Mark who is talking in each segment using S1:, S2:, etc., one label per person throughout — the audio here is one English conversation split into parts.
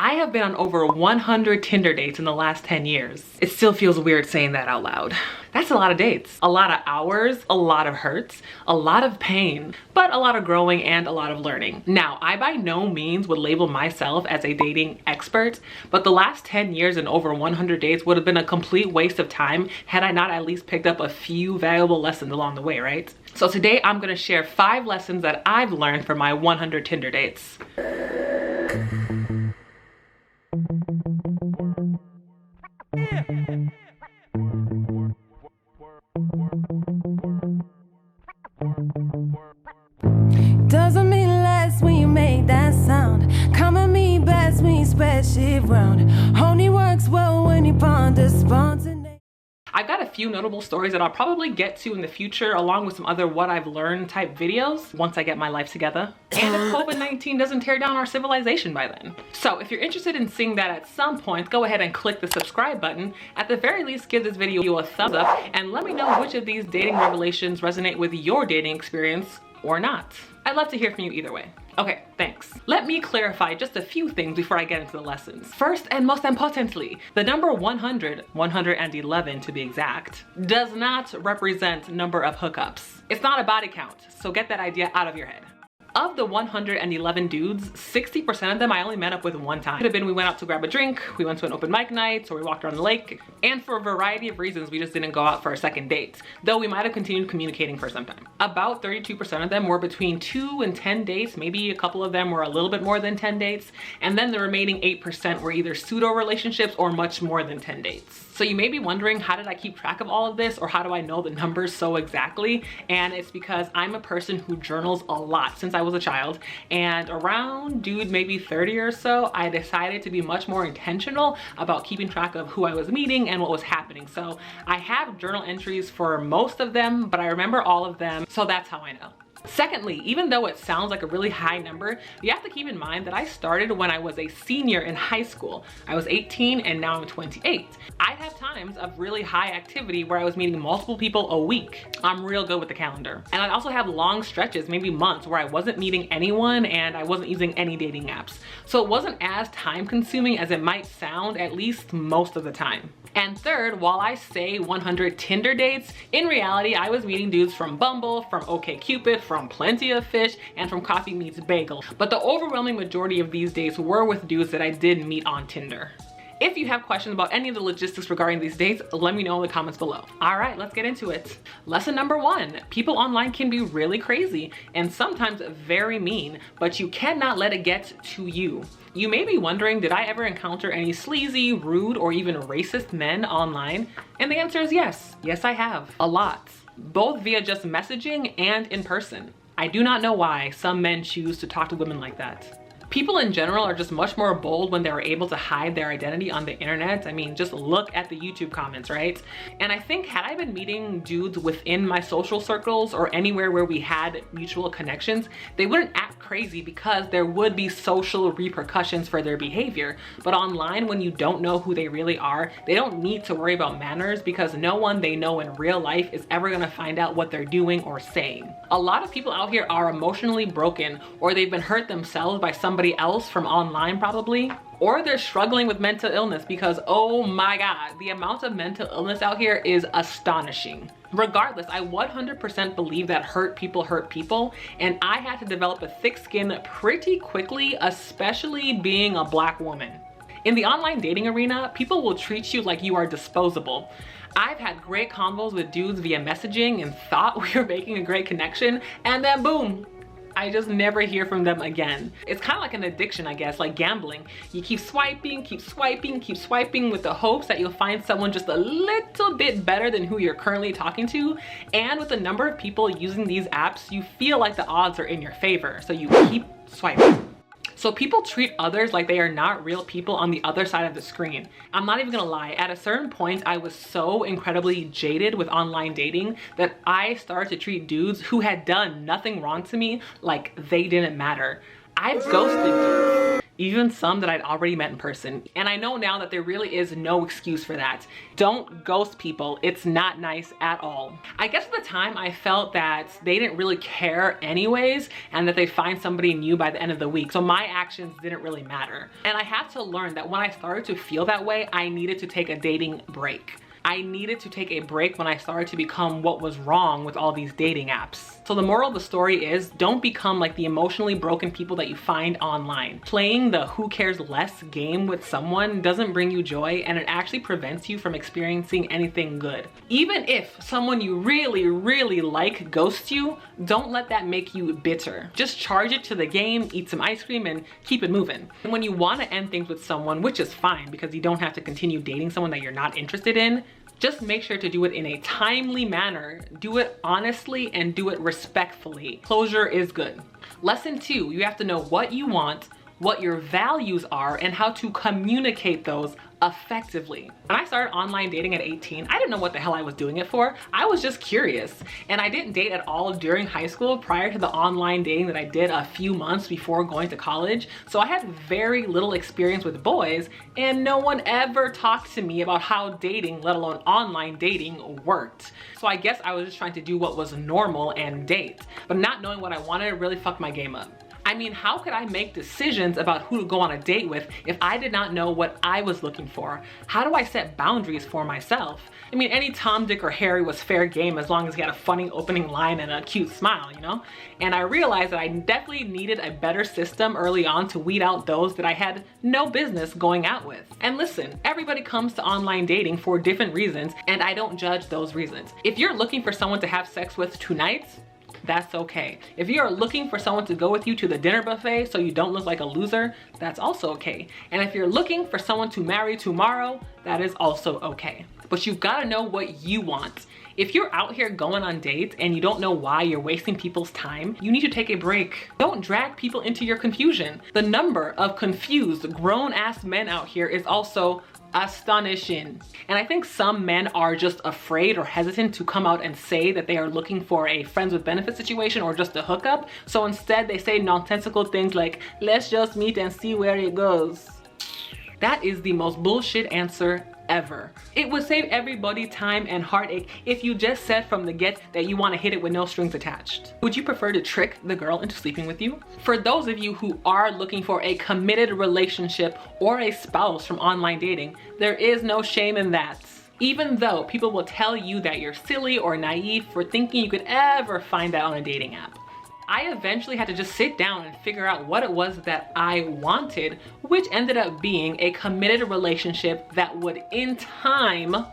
S1: I have been on over 100 Tinder dates in the last 10 years. It still feels weird saying that out loud. That's a lot of dates, a lot of hours, a lot of hurts, a lot of pain, but a lot of growing and a lot of learning. Now, I by no means would label myself as a dating expert, but the last 10 years and over 100 dates would have been a complete waste of time had I not at least picked up a few valuable lessons along the way, right? So today I'm gonna share 5 lessons that I've learned from my 100 Tinder dates.
S2: Doesn't mean less when you make that sound. Come at me best when you spread shit round. Only works well when you ponder spontaneity.
S1: I've got a few notable stories that I'll probably get to in the future, along with some other what I've learned type videos once I get my life together. And if COVID-19 doesn't tear down our civilization by then. So if you're interested in seeing that at some point, go ahead and click the subscribe button. At the very least, give this video a thumbs up and let me know which of these dating revelations resonate with your dating experience or not. I'd love to hear from you either way. Okay, thanks. Let me clarify just a few things before I get into the lessons. First and most importantly, the number 100, 111 to be exact, does not represent number of hookups. It's not a body count, so get that idea out of your head. Of the 111 dudes, 60% of them I only met up with one time. Could have been we went out to grab a drink, we went to an open mic night, or we walked around the lake. And for a variety of reasons, we just didn't go out for a second date, though we might have continued communicating for some time. About 32% of them were between 2 and 10 dates, maybe a couple of them were a little bit more than 10 dates, and then the remaining 8% were either pseudo relationships or much more than 10 dates. So you may be wondering, how did I keep track of all of this, or how do I know the numbers so exactly? And it's because I'm a person who journals a lot since I was a child, and around dude maybe 30 or so, I decided to be much more intentional about keeping track of who I was meeting and what was happening. So I have journal entries for most of them, but I remember all of them, so that's how I know. Secondly, even though it sounds like a really high number, you have to keep in mind that I started when I was a senior in high school. I was 18 and now I'm 28. I'd have times of really high activity where I was meeting multiple people a week. I'm real good with the calendar. And I'd also have long stretches, maybe months, where I wasn't meeting anyone and I wasn't using any dating apps. So it wasn't as time consuming as it might sound, at least most of the time. And third, while I say 100 Tinder dates, in reality, I was meeting dudes from Bumble, from OkCupid, from Plenty of Fish, and from Coffee Meets Bagel. But the overwhelming majority of these dates were with dudes that I did meet on Tinder. If you have questions about any of the logistics regarding these dates, let me know in the comments below. All right, let's get into it. Lesson number 1, people online can be really crazy and sometimes very mean, but you cannot let it get to you. You may be wondering, did I ever encounter any sleazy, rude, or even racist men online? And the answer is yes. Yes, I have. A lot. Both via just messaging and in person. I do not know why some men choose to talk to women like that. People in general are just much more bold when they're able to hide their identity on the internet. I mean, just look at the YouTube comments, right? And I think had I been meeting dudes within my social circles or anywhere where we had mutual connections, they wouldn't act crazy because there would be social repercussions for their behavior. But online, when you don't know who they really are, they don't need to worry about manners because no one they know in real life is ever gonna find out what they're doing or saying. A lot of people out here are emotionally broken, or they've been hurt themselves by somebody else from online probably, or they're struggling with mental illness because, oh my God, the amount of mental illness out here is astonishing. Regardless, I 100% believe that hurt people, and I had to develop a thick skin pretty quickly, especially being a Black woman. In the online dating arena, people will treat you like you are disposable. I've had great convos with dudes via messaging and thought we were making a great connection, and then boom, I just never hear from them again. It's kind of like an addiction, I guess, like gambling. You keep swiping, keep swiping, keep swiping with the hopes that you'll find someone just a little bit better than who you're currently talking to. And with the number of people using these apps, you feel like the odds are in your favor, so you keep swiping. So people treat others like they are not real people on the other side of the screen. I'm not even gonna lie, at a certain point, I was so incredibly jaded with online dating that I started to treat dudes who had done nothing wrong to me like they didn't matter. I've ghosted dudes. even some that I'd already met in person. And I know now that there really is no excuse for that. Don't ghost people. It's not nice at all. I guess at the time I felt that they didn't really care anyways, and that they'd find somebody new by the end of the week. So my actions didn't really matter. And I had to learn that when I started to feel that way, I needed to take a dating break. I needed to take a break when I started to become what was wrong with all these dating apps. So the moral of the story is, don't become like the emotionally broken people that you find online. Playing the who cares less game with someone doesn't bring you joy, and it actually prevents you from experiencing anything good. Even if someone you really, really like ghosts you, don't let that make you bitter. Just charge it to the game, eat some ice cream, and keep it moving. And when you want to end things with someone, which is fine because you don't have to continue dating someone that you're not interested in, just make sure to do it in a timely manner, do it honestly, and do it respectfully. Closure is good. Lesson 2, you have to know what you want, what your values are, and how to communicate those effectively. When I started online dating at 18, I didn't know what the hell I was doing it for. I was just curious. And I didn't date at all during high school prior to the online dating that I did a few months before going to college. So I had very little experience with boys, and no one ever talked to me about how dating, let alone online dating, worked. So I guess I was just trying to do what was normal and date. But not knowing what I wanted really fucked my game up. I mean, how could I make decisions about who to go on a date with if I did not know what I was looking for? How do I set boundaries for myself? I mean, any Tom, Dick, or Harry was fair game as long as he had a funny opening line and a cute smile, you know? And I realized that I definitely needed a better system early on to weed out those that I had no business going out with. And listen, everybody comes to online dating for different reasons, and I don't judge those reasons. If you're looking for someone to have sex with tonight, that's okay. If you are looking for someone to go with you to the dinner buffet so you don't look like a loser, that's also okay. And if you're looking for someone to marry tomorrow, that is also okay. But you've got to know what you want. If you're out here going on dates and you don't know why you're wasting people's time, you need to take a break. Don't drag people into your confusion. The number of confused grown-ass men out here is also astonishing. And I think some men are just afraid or hesitant to come out and say that they are looking for a friends with benefits situation or just a hookup. So instead they say nonsensical things like, let's just meet and see where it goes. That is the most bullshit answer ever. It would save everybody time and heartache if you just said from the get that you want to hit it with no strings attached. Would you prefer to trick the girl into sleeping with you? For those of you who are looking for a committed relationship or a spouse from online dating, there is no shame in that. Even though people will tell you that you're silly or naive for thinking you could ever find that on a dating app. I eventually had to just sit down and figure out what it was that I wanted, which ended up being a committed relationship that would in time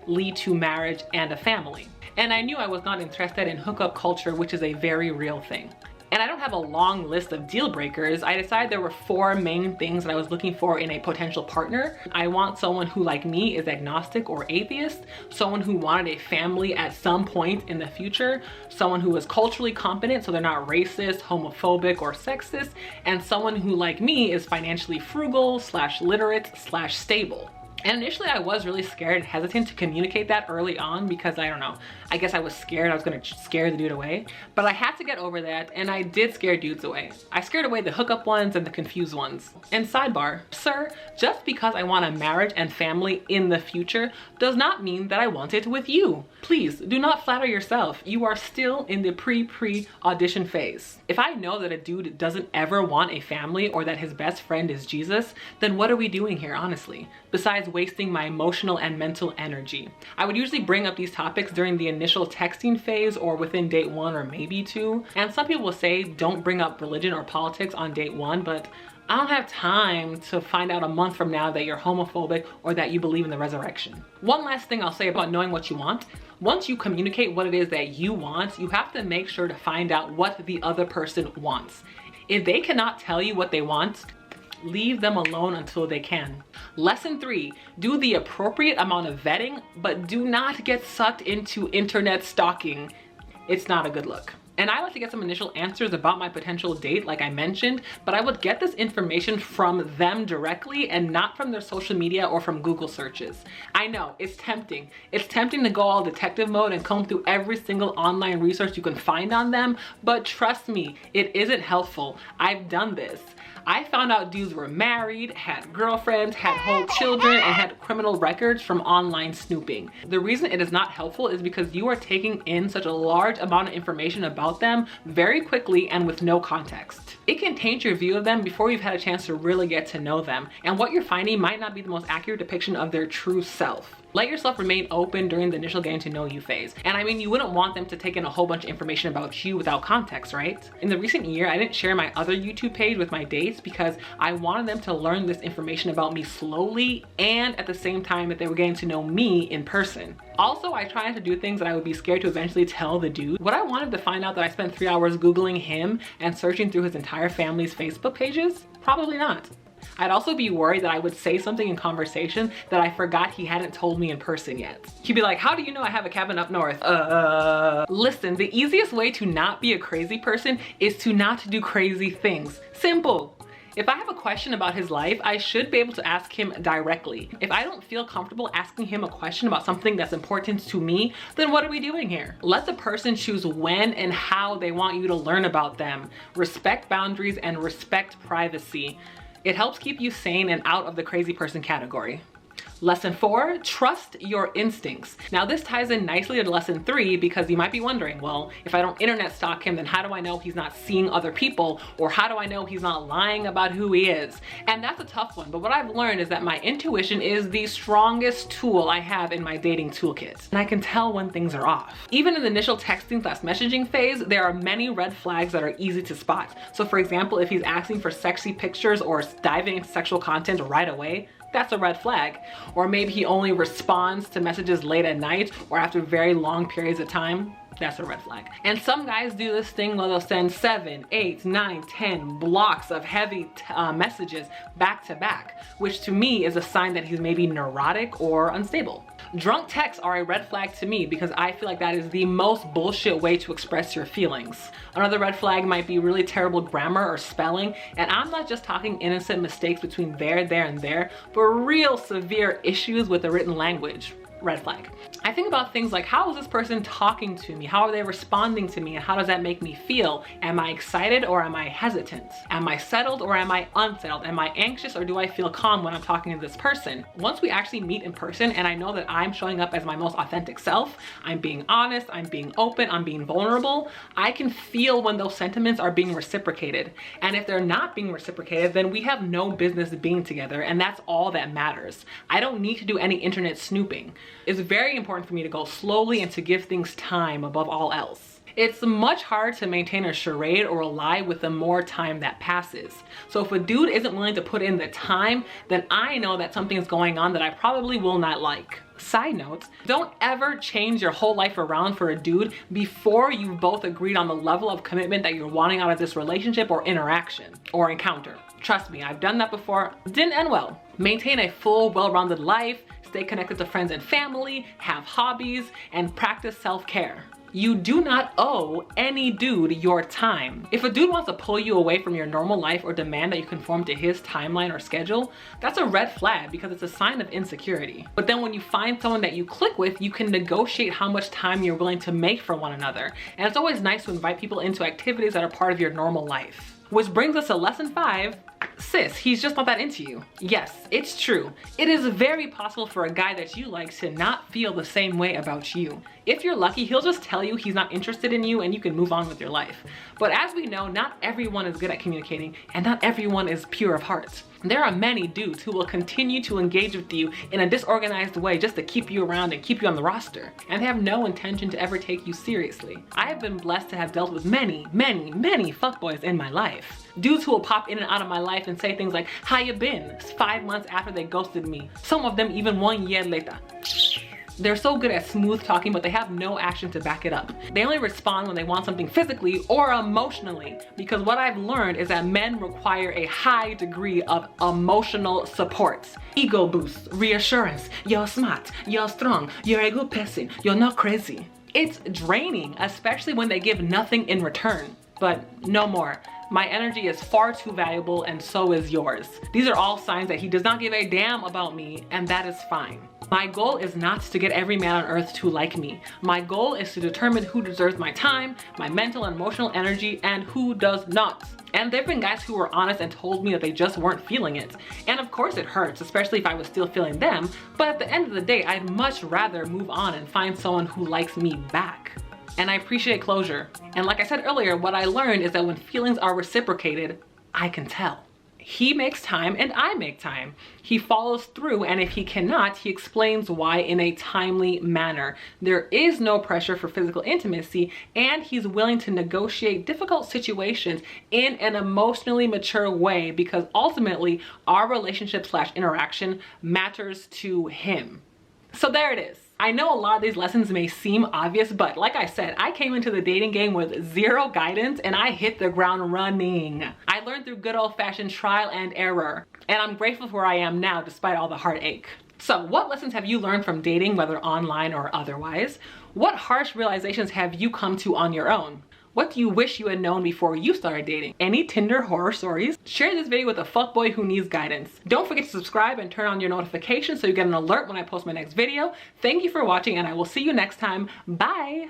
S1: lead to marriage and a family. And I knew I was not interested in hookup culture, which is a very real thing. And I don't have a long list of deal breakers. I decided there were 4 main things that I was looking for in a potential partner. I want someone who, like me, is agnostic or atheist, someone who wanted a family at some point in the future, someone who is culturally competent so they're not racist, homophobic, or sexist, and someone who, like me, is financially frugal / literate / stable. And initially I was really scared and hesitant to communicate that early on because I don't know, I guess I was scared I was gonna scare the dude away. But I had to get over that, and I did scare dudes away. I scared away the hookup ones and the confused ones. And sidebar, sir, just because I want a marriage and family in the future does not mean that I want it with you. Please do not flatter yourself. You are still in the pre-audition phase. If I know that a dude doesn't ever want a family or that his best friend is Jesus, then what are we doing here, honestly? Besides wasting my emotional and mental energy. I would usually bring up these topics during the initial texting phase or within date 1 or maybe 2. And some people will say don't bring up religion or politics on date 1, but I don't have time to find out a month from now that you're homophobic or that you believe in the resurrection. One last thing I'll say about knowing what you want. Once you communicate what it is that you want, you have to make sure to find out what the other person wants. If they cannot tell you what they want, leave them alone until they can. Lesson 3, do the appropriate amount of vetting, but do not get sucked into internet stalking. It's not a good look. And I like to get some initial answers about my potential date, like I mentioned, but I would get this information from them directly and not from their social media or from Google searches. I know, it's tempting. It's tempting to go all detective mode and comb through every single online resource you can find on them, but trust me, it isn't helpful. I've done this. I found out dudes were married, had girlfriends, had whole children, and had criminal records from online snooping. The reason it is not helpful is because you are taking in such a large amount of information about them very quickly and with no context. It can taint your view of them before you've had a chance to really get to know them, and what you're finding might not be the most accurate depiction of their true self. Let yourself remain open during the initial getting to know you phase. And I mean, you wouldn't want them to take in a whole bunch of information about you without context, right? In the recent year, I didn't share my other YouTube page with my dates because I wanted them to learn this information about me slowly and at the same time that they were getting to know me in person. Also, I tried to do things that I would be scared to eventually tell the dude. Would I wanted to find out that I spent 3 hours Googling him and searching through his entire family's Facebook pages? Probably not. I'd also be worried that I would say something in conversation that I forgot he hadn't told me in person yet. He'd be like, how do you know I have a cabin up north? Listen, the easiest way to not be a crazy person is to not do crazy things. Simple. If I have a question about his life, I should be able to ask him directly. If I don't feel comfortable asking him a question about something that's important to me, then what are we doing here? Let the person choose when and how they want you to learn about them. Respect boundaries and respect privacy. It helps keep you sane and out of the crazy person category. Lesson 4, trust your instincts. Now this ties in nicely to lesson 3 because you might be wondering, well, if I don't internet stalk him, then how do I know he's not seeing other people? Or how do I know he's not lying about who he is? And that's a tough one, but what I've learned is that my intuition is the strongest tool I have in my dating toolkit. And I can tell when things are off. Even in the initial texting / messaging phase, there are many red flags that are easy to spot. So for example, if he's asking for sexy pictures or diving into sexual content right away, that's a red flag. Or maybe he only responds to messages late at night or after very long periods of time. That's a red flag. And some guys do this thing where they'll send 7, 8, 9, 10 blocks of heavy messages back to back, which to me is a sign that he's maybe neurotic or unstable. Drunk texts are a red flag to me because I feel like that is the most bullshit way to express your feelings. Another red flag might be really terrible grammar or spelling, and I'm not just talking innocent mistakes between there, and there, but real severe issues with the written language. Red flag. I think about things like, how is this person talking to me? How are they responding to me? And how does that make me feel? Am I excited or am I hesitant? Am I settled or am I unsettled? Am I anxious or do I feel calm when I'm talking to this person? Once we actually meet in person and I know that I'm showing up as my most authentic self, I'm being honest, I'm being open, I'm being vulnerable, I can feel when those sentiments are being reciprocated. And if they're not being reciprocated, then we have no business being together, and that's all that matters. I don't need to do any internet snooping. It's very important for me to go slowly and to give things time above all else. It's much harder to maintain a charade or a lie with the more time that passes. So if a dude isn't willing to put in the time, then I know that something's going on that I probably will not like. Side note, don't ever change your whole life around for a dude before you've both agreed on the level of commitment that you're wanting out of this relationship or interaction or encounter. Trust me, I've done that before. It didn't end well. Maintain a full, well-rounded life, stay connected to friends and family, have hobbies, and practice self-care. You do not owe any dude your time. If a dude wants to pull you away from your normal life or demand that you conform to his timeline or schedule, that's a red flag because it's a sign of insecurity. But then when you find someone that you click with, you can negotiate how much time you're willing to make for one another. And it's always nice to invite people into activities that are part of your normal life. Which brings us to lesson 5. Sis, he's just not that into you. Yes, it's true. It is very possible for a guy that you like to not feel the same way about you. If you're lucky, he'll just tell you he's not interested in you and you can move on with your life. But as we know, not everyone is good at communicating and not everyone is pure of heart. There are many dudes who will continue to engage with you in a disorganized way just to keep you around and keep you on the roster. And they have no intention to ever take you seriously. I have been blessed to have dealt with many fuckboys in my life. Dudes who will pop in and out of my life and say things like, how you been? 5 months after they ghosted me. Some of them even 1 year later. They're so good at smooth talking, but they have no action to back it up. They only respond when they want something physically or emotionally, because what I've learned is that men require a high degree of emotional support. Ego boost, reassurance, you're smart, you're strong, you're a good person, you're not crazy. It's draining, especially when they give nothing in return. But no more. My energy is far too valuable and so is yours. These are all signs that he does not give a damn about me, and that is fine. My goal is not to get every man on earth to like me. My goal is to determine who deserves my time, my mental and emotional energy, and who does not. And there've been guys who were honest and told me that they just weren't feeling it. And of course it hurts, especially if I was still feeling them, but at the end of the day, I'd much rather move on and find someone who likes me back. And I appreciate closure. And like I said earlier, what I learned is that when feelings are reciprocated, I can tell. He makes time and I make time. He follows through, and if he cannot, he explains why in a timely manner. There is no pressure for physical intimacy, and he's willing to negotiate difficult situations in an emotionally mature way because ultimately our relationship/interaction matters to him. So there it is. I know a lot of these lessons may seem obvious, but like I said, I came into the dating game with zero guidance and I hit the ground running. I learned through good old-fashioned trial and error, and I'm grateful for where I am now despite all the heartache. So what lessons have you learned from dating, whether online or otherwise? What harsh realizations have you come to on your own? What do you wish you had known before you started dating? Any Tinder horror stories? Share this video with a fuckboy who needs guidance. Don't forget to subscribe and turn on your notifications so you get an alert when I post my next video. Thank you for watching, and I will see you next time. Bye!